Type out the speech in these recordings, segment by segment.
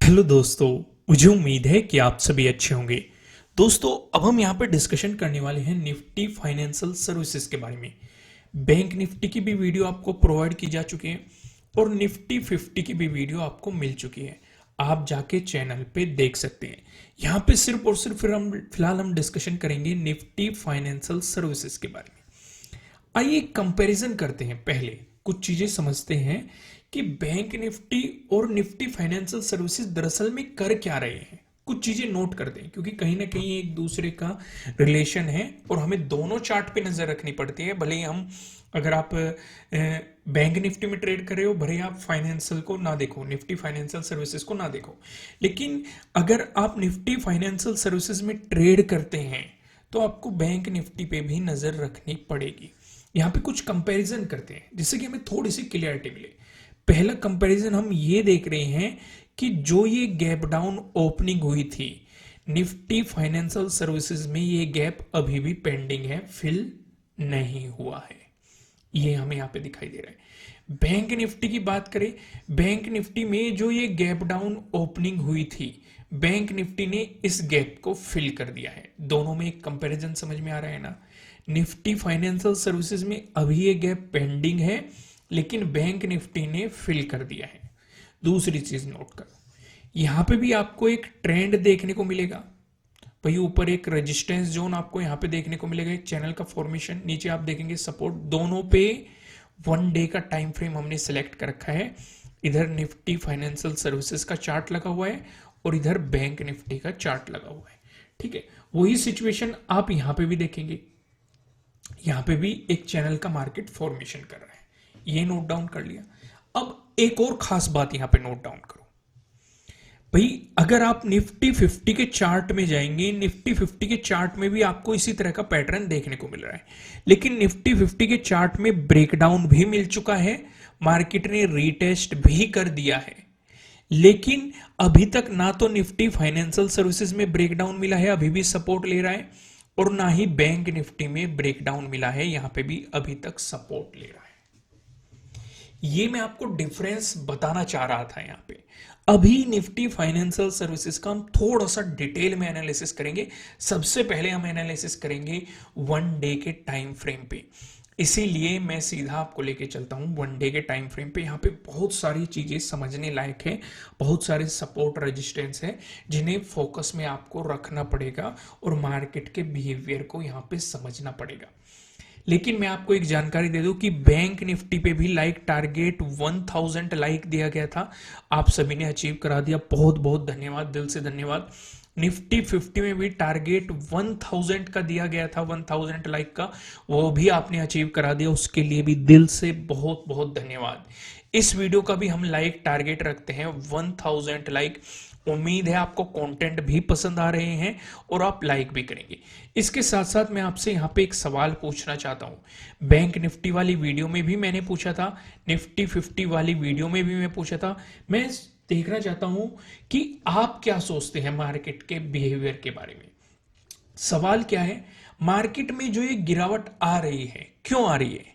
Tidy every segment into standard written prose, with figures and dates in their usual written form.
Hello दोस्तों, मुझे उम्मीद है कि आप सभी अच्छे होंगे। दोस्तों, अब हम यहाँ पे डिस्कशन करने वाले हैं निफ्टी फाइनेंशियल सर्विसेज के बारे में। बैंक निफ्टी की भी वीडियो आपको प्रोवाइड की जा चुकी है और निफ्टी 50 की भी वीडियो आपको मिल चुकी है। आप जाके चैनल पे देख सकते हैं। यहाँ पे सिर्फ और सिर्फ फिलहाल हम डिस्कशन करेंगे निफ्टी फाइनेंशियल सर्विसेज के बारे में। आइए कंपैरिजन करते हैं। पहले कुछ चीजें समझते हैं कि बैंक निफ्टी और निफ्टी फाइनेंशियल सर्विसेज दरअसल में कर क्या रहे हैं। कुछ चीजें नोट करते हैं क्योंकि कहीं ना कहीं एक दूसरे का रिलेशन है और हमें दोनों चार्ट पे नजर रखनी पड़ती है। भले ही हम अगर आप बैंक निफ्टी में ट्रेड कर रहे हो, भले आप फाइनेंशियल को ना देखो, निफ्टी फाइनेंशियल सर्विसेज को ना देखो, लेकिन अगर आप निफ्टी फाइनेंशियल सर्विसेज में ट्रेड करते हैं तो आपको बैंक निफ्टी पे भी नजर रखनी पड़ेगी। यहाँ पे कुछ कंपैरिजन करते हैं जिससे कि हमें थोड़ी सी क्लियरिटी मिले। पहला कंपैरिजन हम ये देख रहे हैं कि जो ये गैप डाउन ओपनिंग हुई थी निफ्टी फाइनेंशियल सर्विसेज में, ये गैप अभी भी पेंडिंग है, फिल नहीं हुआ है। ये हमें यहाँ पे दिखाई दे रहा है। बैंक निफ्टी की बात करें, बैंक निफ्टी में जो ये गैप डाउन ओपनिंग हुई थी, बैंक निफ्टी ने इस गैप को फिल कर दिया है। दोनों में एक कंपैरिजन समझ में आ रहा है ना। निफ्टी फाइनेंशियल सर्विसेज में अभी ये गैप पेंडिंग है, लेकिन बैंक निफ्टी ने फिल कर दिया है। दूसरी चीज नोट करो, यहां पे भी आपको एक ट्रेंड देखने को मिलेगा। भाई ऊपर एक रेजिस्टेंस जोन आपको यहां पे देखने को मिलेगा, एक चैनल का फॉर्मेशन, नीचे आप देखेंगे सपोर्ट। दोनों पे 1 डे का टाइम फ्रेम हमने सिलेक्ट कर रखा है। इधर निफ्टी फाइनेंशियल सर्विसेज का चार्ट लगा हुआ है और इधर बैंक निफ्टी का चार्ट लगा हुआ है। ठीक है, वही सिचुएशन आप यहां पे भी देखेंगे। यहां पे भी एक चैनल का मार्केट फॉर्मेशन कर रहा है, ये नोट डाउन कर लिया। अब एक और खास बात यहां पे नोट डाउन करो भाई, अगर आप निफ्टी 50 के चार्ट में जाएंगे, निफ्टी 50 के चार्ट में भी आपको इसी तरह का पैटर्न देखने को मिल रहा है, लेकिन निफ्टी 50 के चार्ट में ब्रेकडाउन भी मिल चुका है, मार्केट ने रीटेस्ट भी कर दिया है। लेकिन अभी तक ना तो निफ्टी फाइनेंशियल सर्विसेज में ब्रेकडाउन मिला है, अभी भी सपोर्ट ले रहा है, और ना ही बैंक निफ्टी में ब्रेकडाउन मिला है, यहां पे भी अभी तक सपोर्ट ले रहा है। ये मैं आपको डिफरेंस बताना चाह रहा था। यहां पे अभी निफ्टी फाइनेंशियल सर्विसेज का हम थोड़ा सा डिटेल में एनालिसिस करेंगे। सबसे पहले हम एनालिसिस करेंगे 1 डे के टाइम फ्रेम पे, इसीलिए मैं सीधा आपको लेके चलता हूं 1 डे के टाइम फ्रेम पे। यहाँ पे बहुत सारी चीजें समझने लायक है, बहुत सारे सपोर्ट रेजिस्टेंस है जिन्हें फोकस में आपको रखना पड़ेगा और मार्केट के बिहेवियर को यहाँ पे समझना पड़ेगा। लेकिन मैं आपको एक जानकारी दे दूं कि बैंक निफ्टी पे भी लाइक टारगेट 1000 लाइक दिया गया था, आप सभी ने अचीव करा दिया, बहुत बहुत धन्यवाद, दिल से धन्यवाद। निफ्टी 50 में भी टारगेट 1000 का दिया गया था, 1000 लाइक का, वो भी आपने अचीव करा दिया, उसके लिए भी दिल से बहुत बहुत धन्यवाद। इस वीडियो का भी हम लाइक टारगेट रखते हैं 1000 लाइक। उम्मीद है आपको कंटेंट भी पसंद आ रहे हैं और आप लाइक भी करेंगे। इसके साथ साथ मैं आपसे यहाँ पे एक सवाल पूछना चाहता हूँ। बैंक निफ्टी वाली वीडियो में भी मैंने पूछा था, निफ्टी 50 वाली वीडियो में भी मैं पूछा था। मैं देखना चाहता हूं कि आप क्या सोचते हैं मार्केट के बिहेवियर के बारे में। सवाल क्या है, मार्केट में जो ये गिरावट आ रही है, क्यों आ रही है?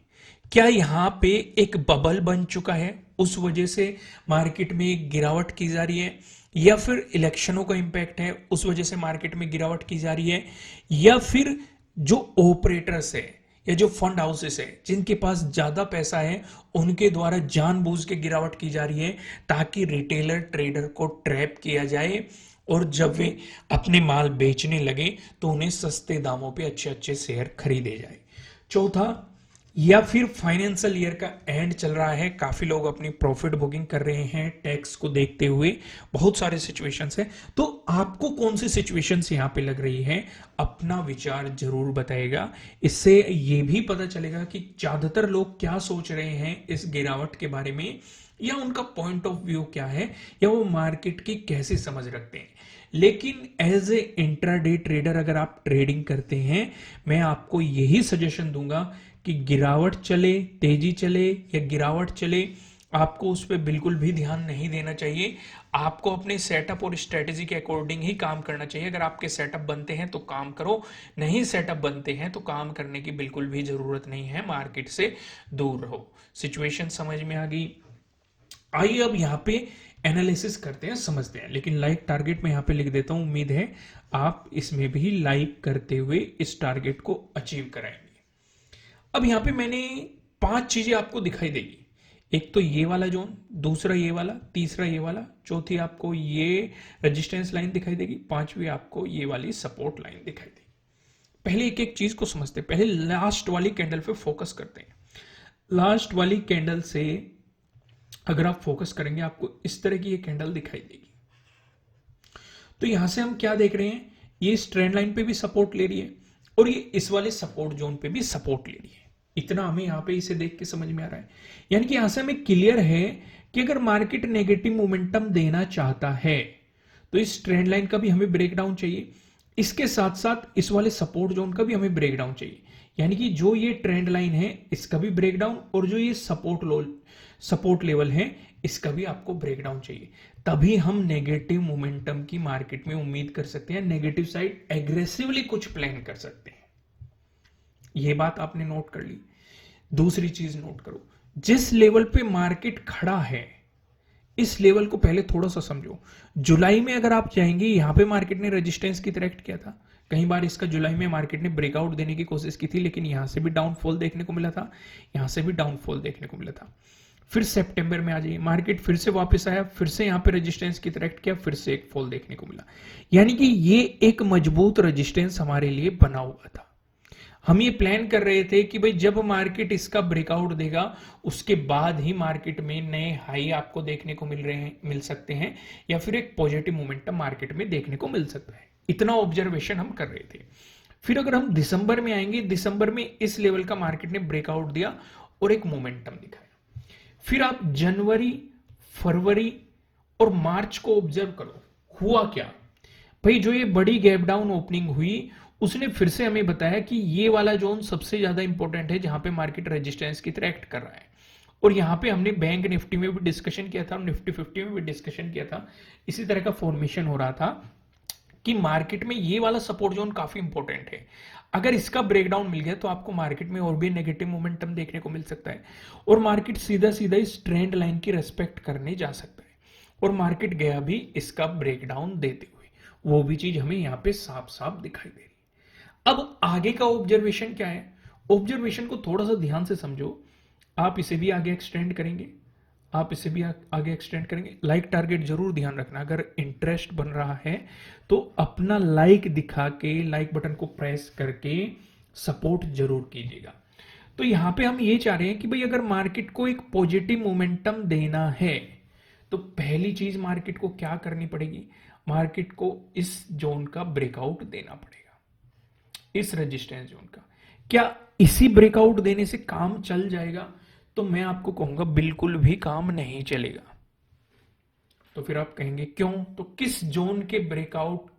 क्या यहां पे एक बबल बन चुका है, उस वजह से मार्केट में एक गिरावट की जा रही है, या फिर इलेक्शनों का इंपैक्ट है उस वजह से मार्केट में गिरावट की जा रही है, या फिर जो ऑपरेटर्स है या जो फंड हाउसेस है जिनके पास ज्यादा पैसा है उनके द्वारा जानबूझ के गिरावट की जा रही है ताकि रिटेलर ट्रेडर को ट्रैप किया जाए और जब वे अपने माल बेचने लगे तो उन्हें सस्ते दामों पे अच्छे अच्छे शेयर खरीदे जाए। चौथा, या फिर फाइनेंशियल ईयर का एंड चल रहा है, काफी लोग अपनी प्रॉफिट बुकिंग कर रहे हैं टैक्स को देखते हुए, बहुत सारे सिचुएशंस हैं। तो आपको कौन सी सिचुएशंस यहां पे लग रही है, अपना विचार जरूर बताएगा। इससे ये भी पता चलेगा कि ज्यादातर लोग क्या सोच रहे हैं इस गिरावट के बारे में, या उनका पॉइंट ऑफ व्यू क्या है, या वो मार्केट की कैसे समझ रखते हैं। लेकिन एज ए इंट्राडे ट्रेडर अगर आप ट्रेडिंग करते हैं, मैं आपको यही सजेशन दूंगा कि गिरावट चले, तेजी चले या गिरावट चले, आपको उस पर बिल्कुल भी ध्यान नहीं देना चाहिए। आपको अपने सेटअप और स्ट्रेटेजी के अकॉर्डिंग ही काम करना चाहिए। अगर आपके सेटअप बनते हैं तो काम करो, नहीं सेटअप बनते हैं तो काम करने की बिल्कुल भी जरूरत नहीं है, मार्केट से दूर रहो। सिचुएशन समझ में आ गई। आइए अब यहाँ पे एनालिसिस करते हैं, समझते हैं। लेकिन लाइक टारगेट में यहां पे लिख देता हूं, उम्मीद है आप इसमें भी लाइक करते हुए इस टारगेट को अचीव कराएंगे। अब यहां पे मैंने 5 चीजें आपको दिखाई देगी। एक तो ये वाला जोन, दूसरा ये वाला, तीसरा ये वाला, चौथी आपको ये रेजिस्टेंस लाइन दिखाई देगी, पांचवी आपको ये वाली सपोर्ट लाइन दिखाई देगी। पहले एक एक चीज को समझते हैं। पहले लास्ट वाली कैंडल पे फोकस करते हैं। लास्ट वाली कैंडल से अगर आप फोकस करेंगे आपको इस तरह की ये कैंडल दिखाई देगी। तो यहां से हम क्या देख रहे हैं, ये इस ट्रेंड लाइन पे भी सपोर्ट ले रही है और ये इस वाले सपोर्ट जोन पे भी सपोर्ट ले रही है। इतना हमें यहां पे इसे देख के समझ में आ रहा है। यानी कि यहां से हमें क्लियर है कि अगर मार्केट नेगेटिव मोमेंटम देना चाहता है तो इस ट्रेंड लाइन का भी हमें ब्रेकडाउन चाहिए, इसके साथ साथ इस वाले सपोर्ट जोन का भी हमें ब्रेकडाउन चाहिए। यानी कि जो ये ट्रेंड लाइन है इसका भी ब्रेकडाउन और जो ये सपोर्ट लेवल है इसका भी आपको ब्रेकडाउन चाहिए। तभी हम नेगेटिव मोमेंटम की मार्केट में उम्मीद कर सकते हैं, नेगेटिव साइड एग्रेसिवली कुछ प्लान कर सकते हैं। यह बात आपने नोट कर ली। दूसरी चीज नोट करो, जिस लेवल पे मार्केट खड़ा है इस लेवल को पहले थोड़ा सा समझो। जुलाई में अगर आप जाएंगे, यहां पे मार्केट ने रेजिस्टेंस की तरह एक्ट किया था। कई बार इसका जुलाई में मार्केट ने ब्रेकआउट देने की कोशिश की थी, लेकिन यहां से भी डाउनफॉल देखने को मिला था, यहां से भी डाउनफॉल देखने को मिला था। फिर सितंबर में आ जाइए, मार्केट फिर से वापस आया, फिर से यहां पे रेजिस्टेंस की तरह एक्ट किया, फिर से एक फॉल देखने को मिला। यानी कि ये एक मजबूत रेजिस्टेंस हमारे लिए बना हुआ था। हम ये प्लान कर रहे थे कि भाई जब मार्केट इसका ब्रेकआउट देगा उसके बाद ही मार्केट में नए हाई आपको देखने को मिल सकते हैं, या फिर एक पॉजिटिव मोमेंटम मार्केट में देखने को मिल सकता है। इतना ऑब्जर्वेशन हम कर रहे थे। फिर अगर हम दिसंबर में आएंगे, दिसंबर में इस लेवल का मार्केट ने ब्रेकआउट दिया और एक मोमेंटम दिखाया। फिर आप जनवरी, फरवरी और मार्च को ऑब्जर्व करो, हुआ क्या भाई। जो ये बड़ी गैप डाउन ओपनिंग हुई उसने फिर से हमें बताया कि ये वाला जोन सबसे ज्यादा इंपॉर्टेंट है जहां पे मार्केट रेजिस्टेंस की तरह एक्ट कर रहा है। और यहां पे हमने बैंक निफ्टी में भी डिस्कशन किया था, निफ्टी 50 में भी डिस्कशन किया था, इसी तरह का फॉर्मेशन हो रहा था कि मार्केट में ये वाला सपोर्ट जोन काफी इंपॉर्टेंट है। अगर इसका ब्रेकडाउन मिल गया तो आपको मार्केट में और भी नेगेटिव मोमेंटम देखने को मिल सकता है और मार्केट सीधा सीधा इस ट्रेंड लाइन की रेस्पेक्ट करने जा सकता है। और मार्केट गया भी इसका ब्रेकडाउन देते हुए, वो भी चीज हमें यहां पे साफ साफ दिखाई दे रही है। अब आगे का ऑब्जर्वेशन क्या है, ऑब्जर्वेशन को थोड़ा सा ध्यान से समझो। आप इसे भी आगे एक्सटेंड करेंगे, आप इसे भी आगे एक्सटेंड करेंगे। लाइक टारगेट जरूर ध्यान रखना, अगर इंटरेस्ट बन रहा है तो अपना लाइक दिखा के, लाइक बटन को प्रेस करके सपोर्ट जरूर कीजिएगा। तो यहां पे हम ये चाह रहे हैं कि भाई अगर मार्केट को एक पॉजिटिव मोमेंटम देना है तो पहली चीज मार्केट को क्या करनी पड़ेगी, मार्केट को इस जोन का ब्रेकआउट देना पड़ेगा, इस रेजिस्टेंस जोन का। क्या इसी ब्रेकआउट देने से काम चल जाएगा? तो मैं आपको कहूंगा बिल्कुल भी काम नहीं चलेगा। तो फिर आप कहेंगे क्यों? तो किस जोन के ब्रेकआउट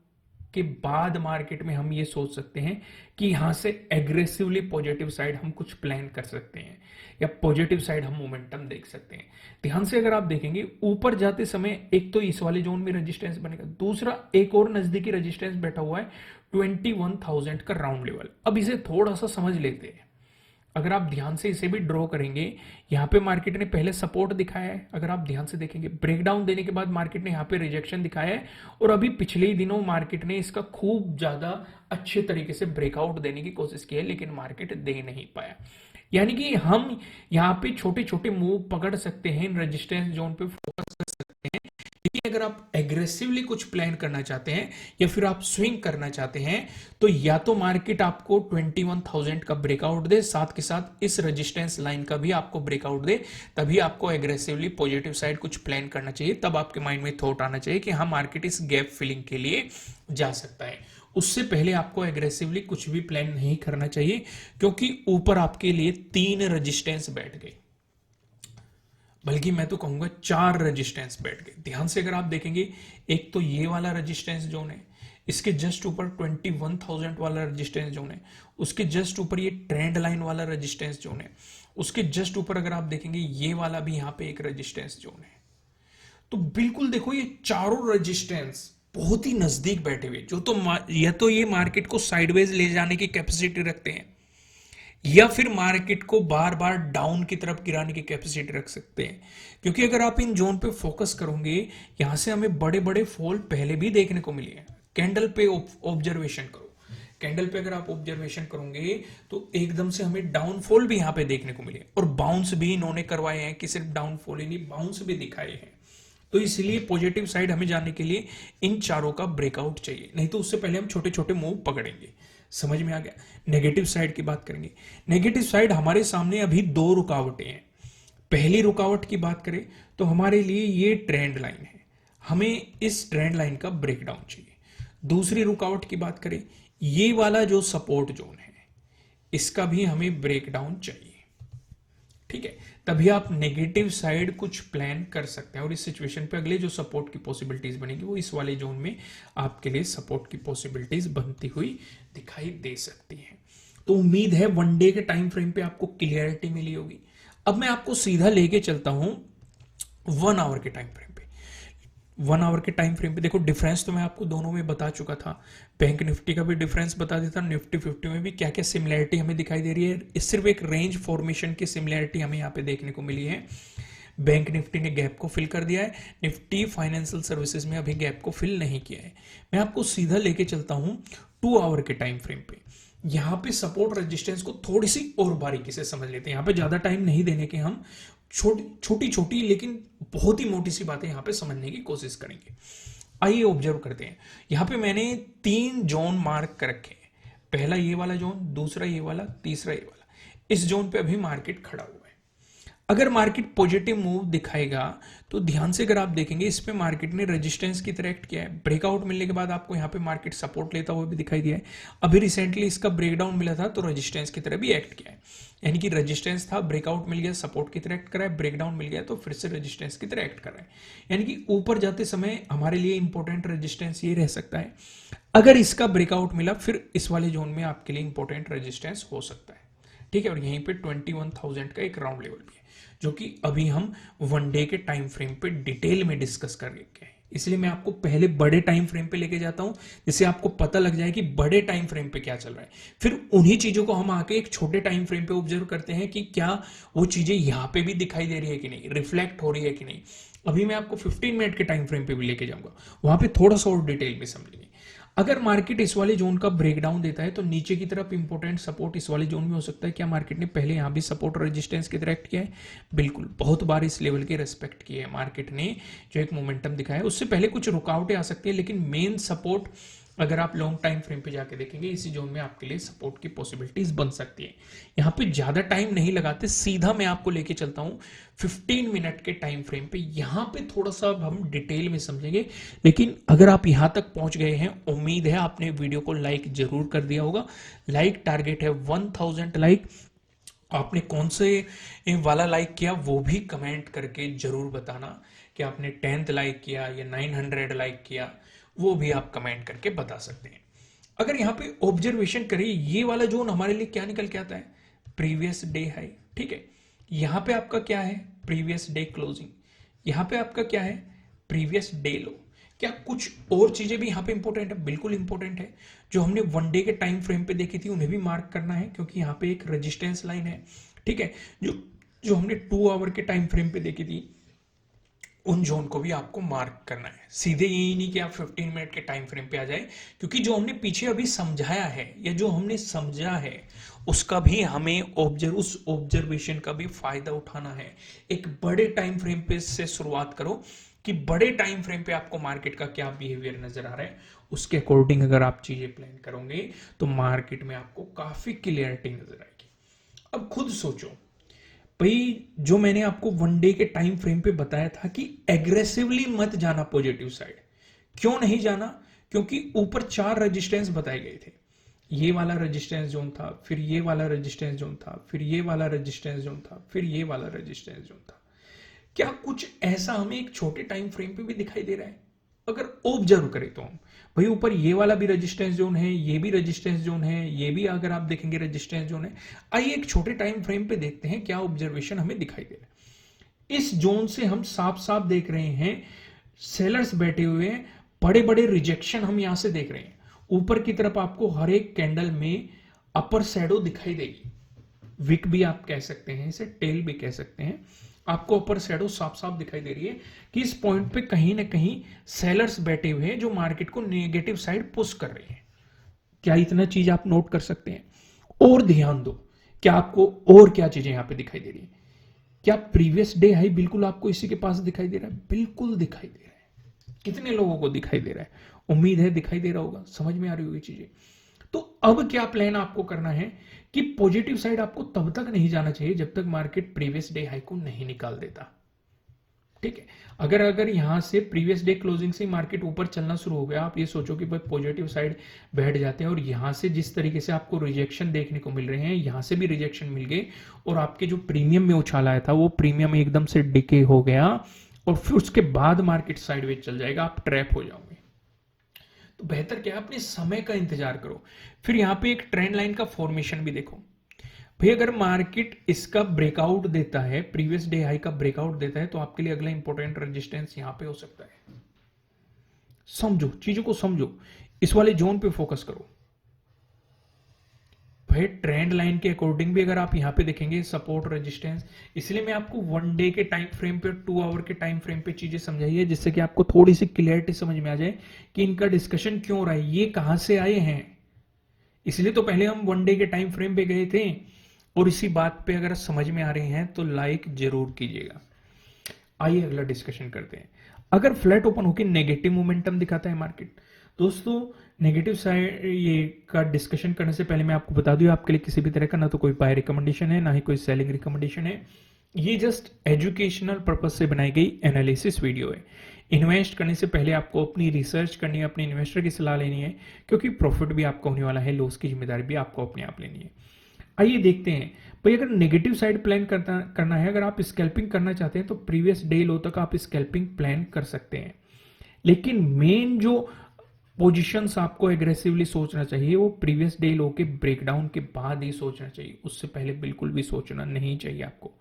के बाद मार्केट में हम ये सोच सकते हैं कि यहां से एग्रेसिवली पॉजिटिव साइड हम कुछ प्लान कर सकते हैं या पॉजिटिव साइड हम मोमेंटम देख सकते हैं। ध्यान से अगर आप देखेंगे, ऊपर जाते समय एक तो इस वाले जोन में रेजिस्टेंस बनेगा, दूसरा एक और नजदीकी रेजिस्टेंस बैठा हुआ है 21,000 का राउंड लेवल। अब इसे थोड़ा सा समझ लेते हैं। अगर आप ध्यान से इसे भी ड्रॉ करेंगे, यहां पे मार्केट ने पहले सपोर्ट दिखाया है, अगर आप ध्यान से देखेंगे ब्रेकडाउन देने के बाद मार्केट ने यहां पे रिजेक्शन दिखाया है और अभी पिछले ही दिनों मार्केट ने इसका खूब ज्यादा अच्छे तरीके से ब्रेकआउट देने की कोशिश की है, लेकिन मार्केट दे नहीं पाया। यानी कि हम यहां पे छोटे छोटे मूव पकड़ सकते हैं, इन रेजिस्टेंस जोन पे फोकस कर सकते हैं। लेकिन अगर आप एग्रेसिवली कुछ प्लान करना चाहते हैं या फिर आप स्विंग करना चाहते हैं तो या तो मार्केट आपको 21,000 का ब्रेकआउट दे, साथ के साथ इस रेजिस्टेंस लाइन का भी आपको ब्रेकआउट दे, तभी आपको एग्रेसिवली पॉजिटिव साइड कुछ प्लान करना चाहिए। तब आपके माइंड में थॉट आना चाहिए कि हाँ, मार्केट इस गैप फिलिंग के लिए जा सकता है। उससे पहले आपको एग्रेसिवली कुछ भी प्लान नहीं करना चाहिए, क्योंकि ऊपर आपके लिए 3 रेजिस्टेंस बैठ गए, बल्कि मैं तो कहूंगा 4 रेजिस्टेंस बैठ गए। ध्यान से अगर आप देखेंगे, एक तो ये वाला रेजिस्टेंस जोन है, इसके जस्ट ऊपर 21,000 वाला रेजिस्टेंस जोन है, उसके जस्ट ऊपर ये ट्रेंड लाइन वाला रेजिस्टेंस जोन है, उसके जस्ट ऊपर अगर आप देखेंगे ये वाला भी यहां पे एक रेजिस्टेंस जोन है। तो बिल्कुल देखो, ये चारों रेजिस्टेंस बहुत ही नजदीक बैठे हुए, जो तो या तो ये मार्केट को साइडवेज ले जाने की कैपेसिटी रखते हैं, या फिर मार्केट को बार बार डाउन की तरफ गिराने की कैपेसिटी रख सकते हैं। क्योंकि अगर आप इन जोन पे फोकस करोगे, यहां से हमें बड़े बड़े फॉल पहले भी देखने को मिले हैं। कैंडल पे ऑब्जर्वेशन करो, कैंडल पे अगर आप ऑब्जर्वेशन करोगे तो एकदम से हमें डाउनफॉल भी यहां पे देखने को मिले और बाउंस भी इन्होंने करवाए हैं, कि सिर्फ डाउनफॉल ही नहीं बाउंस भी दिखाए हैं। तो इसलिए पॉजिटिव साइड हमें जानने के लिए इन चारों का ब्रेकआउट चाहिए, नहीं तो उससे पहले हम छोटे छोटे मूव पकड़ेंगे। समझ में आ गया। नेगेटिव साइड की बात करेंगे। नेगेटिव साइड हमारे सामने अभी दो रुकावटें हैं। पहली रुकावट की बात करें तो हमारे लिए ये ट्रेंड लाइन है, हमें इस ट्रेंड लाइन का ब्रेकडाउन चाहिए। दूसरी रुकावट की बात करें, ये वाला जो सपोर्ट जोन है इसका भी हमें ब्रेकडाउन चाहिए। ठीक है, तभी आप नेगेटिव साइड कुछ प्लान कर सकते हैं। और इस सिचुएशन पे अगले जो सपोर्ट की पॉसिबिलिटीज बनेगी वो इस वाले जोन में आपके लिए सपोर्ट की पॉसिबिलिटीज बनती हुई दिखाई दे सकती है। तो उम्मीद है वन डे के टाइम फ्रेम पे आपको क्लियरिटी मिली होगी। अब मैं आपको सीधा लेके चलता हूं 1 आवर के टाइम फ्रेम पे। 1 आवर के टाइम फ्रेम पे देखो, डिफरेंस तो मैं आपको दोनों में बता चुका था। बैंक निफ्टी का भी डिफरेंस बता देता, निफ्टी 50 में भी क्या क्या सिमिलैरिटी हमें दिखाई दे रही है। इस सिर्फ एक रेंज फॉर्मेशन की सिमिलैरिटी हमें यहाँ पे देखने को मिली है। बैंक निफ्टी ने गैप को फिल कर दिया है, निफ्टी फाइनेंशियल सर्विसेज में अभी गैप को फिल नहीं किया है। मैं आपको सीधा लेके चलता हूं 2 आवर के टाइम फ्रेम पे। यहाँ पे सपोर्ट रेजिस्टेंस को थोड़ी सी और बारीकी से समझ लेते हैं। यहाँ पे ज्यादा टाइम नहीं देने के, हम छोटी छोटी लेकिन बहुत ही मोटी सी बातें यहाँ पे समझने की कोशिश करेंगे। आइए ऑब्जर्व करते हैं। यहाँ पे मैंने 3 जोन मार्क कर रखे हैं। पहला ये वाला जोन, दूसरा ये वाला, तीसरा ये वाला। इस जोन पे अभी मार्केट खड़ा हुआ है। अगर मार्केट पॉजिटिव मूव दिखाएगा तो ध्यान से अगर आप देखेंगे, इस पे मार्केट ने रेजिस्टेंस की तरह एक्ट किया है। ब्रेकआउट मिलने के बाद आपको यहाँ पे मार्केट सपोर्ट लेता हुआ भी दिखाई दिया है। अभी रिसेंटली इसका ब्रेकडाउन मिला था तो रेजिस्टेंस की तरह भी एक्ट किया है। यानी कि रेजिस्टेंस था, ब्रेकआउट मिल गया, सपोर्ट की तरह एक्ट करा है, ब्रेकडाउन मिल गया तो फिर से रेजिस्टेंस की तरह एक्ट कर रहा है। यानी कि ऊपर जाते समय हमारे लिए इंपॉर्टेंट रेजिस्टेंस ये रह सकता है। अगर इसका ब्रेकआउट मिला फिर इस वाले जोन में आपके लिए इंपॉर्टेंट रेजिस्टेंस हो सकता है। ठीक है, और यहीं पे 21,000 का एक राउंड लेवल भी है, जो कि अभी हम वन डे के टाइम फ्रेम पे डिटेल में डिस्कस कर लेंगे। इसलिए मैं आपको पहले बड़े टाइम फ्रेम पे लेके जाता हूं, जिससे आपको पता लग जाए कि बड़े टाइम फ्रेम पे क्या चल रहा है। फिर उन्हीं चीजों को हम आके एक छोटे टाइम फ्रेम पे ऑब्जर्व करते हैं कि क्या वो चीजें यहां पे भी दिखाई दे रही है कि नहीं, रिफ्लेक्ट हो रही है कि नहीं। अभी मैं आपको 15 मिनट के टाइम फ्रेम पे भी लेके जाऊंगा, वहां पे थोड़ा सा और डिटेल में समझेंगे। अगर मार्केट इस वाले जोन का ब्रेकडाउन देता है तो नीचे की तरफ इंपॉर्टेंट सपोर्ट इस वाले जोन में हो सकता है। क्या मार्केट ने पहले यहां भी सपोर्ट और रेजिस्टेंस की तरह एक्ट किया है? बिल्कुल, बहुत बार इस लेवल की रेस्पेक्ट की है मार्केट ने। जो एक मोमेंटम दिखाया है, उससे पहले कुछ रुकावटें आ सकती है, लेकिन मेन सपोर्ट अगर आप लॉन्ग टाइम फ्रेम पे जाके देखेंगे, इसी जोन में आपके लिए सपोर्ट की पॉसिबिलिटीज बन सकती है। यहाँ पे ज्यादा टाइम नहीं लगाते, सीधा मैं आपको लेके चलता हूँ 15 मिनट के टाइम फ्रेम पे। यहाँ पे थोड़ा सा हम डिटेल में समझेंगे, लेकिन अगर आप यहाँ तक पहुंच गए हैं, उम्मीद है आपने वीडियो को लाइक जरूर कर दिया होगा। लाइक टारगेट है 1000 लाइक। आपने कौन से वाला लाइक किया वो भी कमेंट करके जरूर बताना, कि आपने 10th लाइक किया या 900 लाइक किया, वो भी आप कमेंट करके बता सकते हैं। अगर यहाँ पे ऑब्जर्वेशन करें, ये वाला जोन हमारे लिए क्या निकल के आता है? Previous day high. ठीक है, यहाँ पे आपका क्या है? Previous day closing. यहाँ पे आपका क्या है? प्रीवियस डे लो। क्या कुछ और चीजें भी यहाँ पे इंपॉर्टेंट है? बिल्कुल इंपॉर्टेंट है। जो हमने वन डे के टाइम फ्रेम पे देखी थी उन्हें भी मार्क करना है, क्योंकि यहाँ पे एक रेजिस्टेंस लाइन है। ठीक है, जो जो हमने 2 आवर के टाइम फ्रेम पे देखी थी, उन जोन को भी आपको मार्क करना है। सीधे यही नहीं कि आप 15 मिनट के टाइम फ्रेम पे आ जाए, क्योंकि जो हमने पीछे अभी समझाया है या जो हमने समझा है उसका भी हमें उस ऑब्जर्वेशन का भी फायदा उठाना है। एक बड़े टाइम फ्रेम पे से शुरुआत करो कि बड़े टाइम फ्रेम पे आपको मार्केट का क्या बिहेवियर नजर आ रहा है, उसके अकॉर्डिंग अगर आप चीजें प्लान करोगे तो मार्केट में आपको काफी क्लियरिटी नजर आएगी। अब खुद सोचो भाई, जो मैंने आपको वन डे के टाइम फ्रेम पे बताया था कि एग्रेसिवली मत जाना पॉजिटिव साइड। क्यों नहीं जाना? क्योंकि ऊपर 4 रेजिस्टेंस बताए गए थे। ये वाला रेजिस्टेंस जोन था, फिर ये वाला रेजिस्टेंस जोन था, फिर ये वाला रेजिस्टेंस जोन था, फिर ये वाला रेजिस्टेंस जोन था। क्या कुछ ऐसा हमें एक छोटे टाइम फ्रेम पे भी दिखाई दे रहा है? अगर ऑब्जर्व करें तो हम भाई, ऊपर ये वाला भी रेजिस्टेंस जोन है, ये भी रेजिस्टेंस जोन है, ये भी अगर आप देखेंगे रेजिस्टेंस जोन है। आइए एक छोटे टाइम फ्रेम पे देखते हैं क्या ऑब्जर्वेशन हमें दिखाई दे रहा है। इस जोन से हम साफ साफ देख रहे हैं सेलर्स बैठे हुए हैं, बड़े बड़े रिजेक्शन हम यहां से देख रहे हैं। ऊपर की तरफ आपको हर एक कैंडल में अपर शैडो दिखाई देगी। विक भी आप कह सकते हैं, इसे टेल भी कह सकते हैं। आपको अपर शैडो साफ साफ दिखाई दे रही है कि इस पॉइंट पे कहीं ना कहीं सेलर्स बैठे हुए हैं जो मार्केट को नेगेटिव साइड पुश कर रहे हैं। क्या इतना चीज आप नोट कर सकते हैं? और ध्यान दो, क्या आपको और क्या चीजें यहां पे दिखाई दे रही है? क्या प्रीवियस डे हाई बिल्कुल आपको इसी के पास दिखाई दे रहा है? बिल्कुल दिखाई दे रहा है। कितने लोगों को दिखाई दे रहा है? उम्मीद है दिखाई दे रहा होगा, समझ में आ रही होगी चीजें। तो अब क्या प्लान आपको करना है कि पॉजिटिव साइड आपको तब तक नहीं जाना चाहिए जब तक मार्केट प्रीवियस डे हाई को नहीं निकाल देता। ठीक है, अगर यहां से प्रीवियस डे क्लोजिंग से मार्केट ऊपर चलना शुरू हो गया, आप ये सोचो कि भाई पॉजिटिव साइड बैठ जाते हैं और यहां से जिस तरीके से आपको रिजेक्शन देखने को मिल रहे हैं, यहां से भी रिजेक्शन मिल गए और आपके जो प्रीमियम में उछाल आया था वो प्रीमियम एकदम से डिके हो गया और फिर उसके बाद मार्केट साइडवेज चल जाएगा, आप ट्रैप हो जाओगे। तो बेहतर क्या है, अपने समय का इंतजार करो। फिर यहां पे एक ट्रेंड लाइन का फॉर्मेशन भी देखो भाई। अगर मार्केट इसका ब्रेकआउट देता है, प्रीवियस डे हाई का ब्रेकआउट देता है, तो आपके लिए अगला इंपॉर्टेंट रेजिस्टेंस यहां पे हो सकता है। समझो चीजों को, समझो, इस वाले जोन पे फोकस करो भाई। ट्रेंड लाइन के अकॉर्डिंग भी अगर आप यहां पे देखेंगे सपोर्ट रेजिस्टेंस, इसलिए मैं आपको 1 डे के टाइम फ्रेम पे और 2 आवर के टाइम फ्रेम पे चीजें समझाई है, जिससे कि आपको थोड़ी सी क्लियरिटी समझ में आ जाए कि इनका डिस्कशन क्यों हो रहा है, ये कहां से आए हैं। इसलिए तो पहले हम 1 डे के टाइम फ्रेम पे गए थे। और इसी बात पे अगर समझ में आ रहे हैं तो लाइक जरूर कीजिएगा। आइए अगला डिस्कशन करते हैं। अगर फ्लैट ओपन होकर नेगेटिव मोमेंटम दिखाता है मार्केट, दोस्तों नेगेटिव साइड ये का डिस्कशन करने से पहले मैं आपको बता दूं, आपके लिए किसी भी तरह का ना तो कोई बाय रिकमेंडेशन है, ना ही कोई सेलिंग रिकमेंडेशन है। ये जस्ट एजुकेशनल पर्पज से बनाई गई एनालिसिस वीडियो है। इन्वेस्ट करने से पहले आपको अपनी रिसर्च करनी है, अपने इन्वेस्टर की सलाह लेनी है, क्योंकि प्रॉफिट भी आपको होने वाला है, लॉस की जिम्मेदारी भी आपको अपने आप लेनी है। आइए देखते हैं भाई, अगर नेगेटिव साइड प्लान करना है, अगर आप स्कैल्पिंग करना चाहते हैं तो प्रीवियस डे लो तक आप स्कैल्पिंग प्लान कर सकते हैं। लेकिन मेन जो पोजीशंस आपको एग्रेसिवली सोचना चाहिए वो प्रीवियस डे लो के ब्रेकडाउन के बाद ही सोचना चाहिए, उससे पहले बिल्कुल भी सोचना नहीं चाहिए आपको।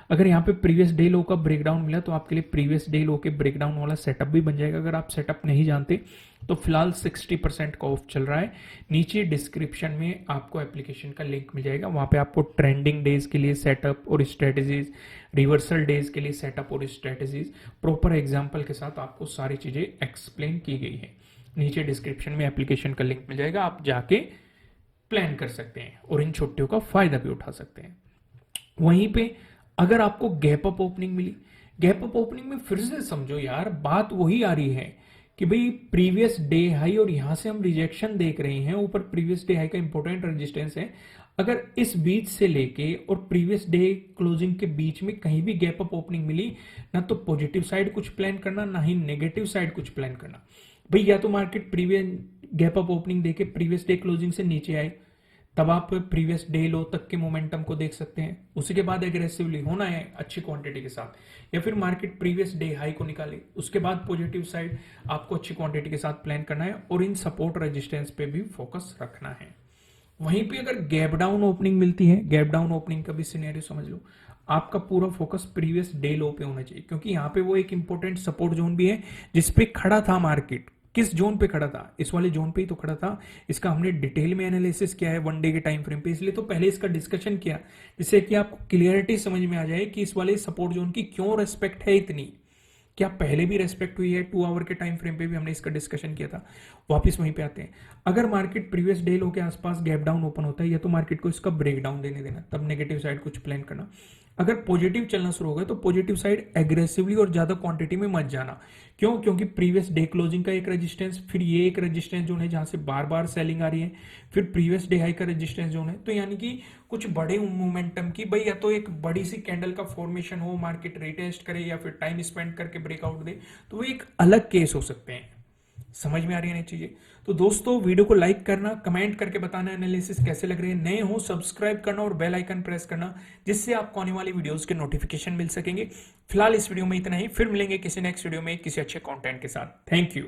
अगर यहाँ पे प्रीवियस डे लो का ब्रेकडाउन मिला तो आपके लिए प्रीवियस डे लो के ब्रेकडाउन वाला सेटअप भी बन जाएगा। अगर आप सेटअप नहीं जानते तो फिलहाल 60% का ऑफ चल रहा है। नीचे डिस्क्रिप्शन में आपको एप्लीकेशन का लिंक मिल जाएगा, वहां पे आपको ट्रेंडिंग डेज के लिए सेटअप और स्ट्रेटेजीज, रिवर्सल डेज के लिए सेटअप और स्ट्रेटेजीज प्रॉपर एग्जाम्पल के साथ आपको सारी चीजें एक्सप्लेन की गई है। नीचे डिस्क्रिप्शन में एप्लीकेशन का लिंक मिल जाएगा, आप जाके प्लान कर सकते हैं और इन छुट्टियों का फायदा भी उठा सकते हैं। वहीं पे अगर आपको गैप अप ओपनिंग मिली, गैप अप ओपनिंग में फिर से समझो यार, बात वही आ रही है कि भाई प्रीवियस डे हाई और यहां से हम रिजेक्शन देख रहे हैं, ऊपर प्रीवियस डे हाई का इंपॉर्टेंट रेजिस्टेंस है। अगर इस बीच से लेके और प्रीवियस डे क्लोजिंग के बीच में कहीं भी गैप अप ओपनिंग मिली, ना तो पॉजिटिव साइड कुछ प्लान करना, ना ही नेगेटिव साइड कुछ प्लान करना भाई। या तो market previous gap up opening देके प्रीवियस डे क्लोजिंग से नीचे आए, तब आप प्रीवियस डे लो तक के मोमेंटम को देख सकते हैं, उसी के बाद एग्रेसिवली होना है अच्छी क्वांटिटी के साथ, या फिर मार्केट प्रीवियस डे हाई को निकाले, उसके बाद पॉजिटिव साइड आपको अच्छी क्वांटिटी के साथ प्लान करना है और इन सपोर्ट रेजिस्टेंस पे भी फोकस रखना है। वहीं पे अगर गैप डाउन ओपनिंग मिलती है, गैप डाउन ओपनिंग का भी सिनेरियो समझ लो, आपका पूरा फोकस प्रीवियस डे लो पे होना चाहिए, क्योंकि यहाँ पे वो एक इंपॉर्टेंट सपोर्ट जोन भी है जिसपे खड़ा था मार्केट। किस जोन पे खड़ा था? इस वाले जोन पे ही तो खड़ा था। इसका हमने डिटेल में एनालिसिस किया है 1 डे के टाइम फ्रेम पे, इसलिए तो पहले इसका डिस्कशन किया, जिससे कि आपको क्लियरिटी समझ में आ जाए कि इस वाले सपोर्ट जोन की क्यों रेस्पेक्ट है इतनी। क्या पहले भी रेस्पेक्ट हुई है? 2 आवर के टाइम फ्रेम पे भी हमने इसका डिस्कशन किया था। वापस वहीं पे आते हैं। अगर मार्केट प्रीवियस डे लो के आसपास गैप डाउन ओपन होता है, या तो मार्केट को इसका ब्रेक डाउन देने देना, तब नेगेटिव साइड कुछ प्लान करना। अगर पॉजिटिव चलना शुरू हो गया तो पॉजिटिव साइड एग्रेसिवली और ज्यादा क्वांटिटी में मत जाना। क्यों? क्योंकि प्रीवियस डे क्लोजिंग का एक रेजिस्टेंस, फिर ये एक रेजिस्टेंस जोन है जहां से बार बार सेलिंग आ रही है, फिर प्रीवियस डे हाई का रेजिस्टेंस जोन है। तो यानी कि कुछ बड़े मोमेंटम की भाई, या तो एक बड़ी सी कैंडल का फॉर्मेशन हो, मार्केट रिटेस्ट करे, या फिर टाइम स्पेंड करके ब्रेकआउट दे, तो वो एक अलग केस हो सकते हैं। समझ में आ रही है चीजें? तो दोस्तों वीडियो को लाइक करना, कमेंट करके बताना एनालिसिस कैसे लग रहे हैं। नए हो सब्सक्राइब करना और बेल आइकन प्रेस करना, जिससे आपको आने वाली वीडियोस के नोटिफिकेशन मिल सकेंगे। फिलहाल इस वीडियो में इतना ही, फिर मिलेंगे किसी नेक्स्ट वीडियो में किसी अच्छे कंटेंट के साथ। Thank you.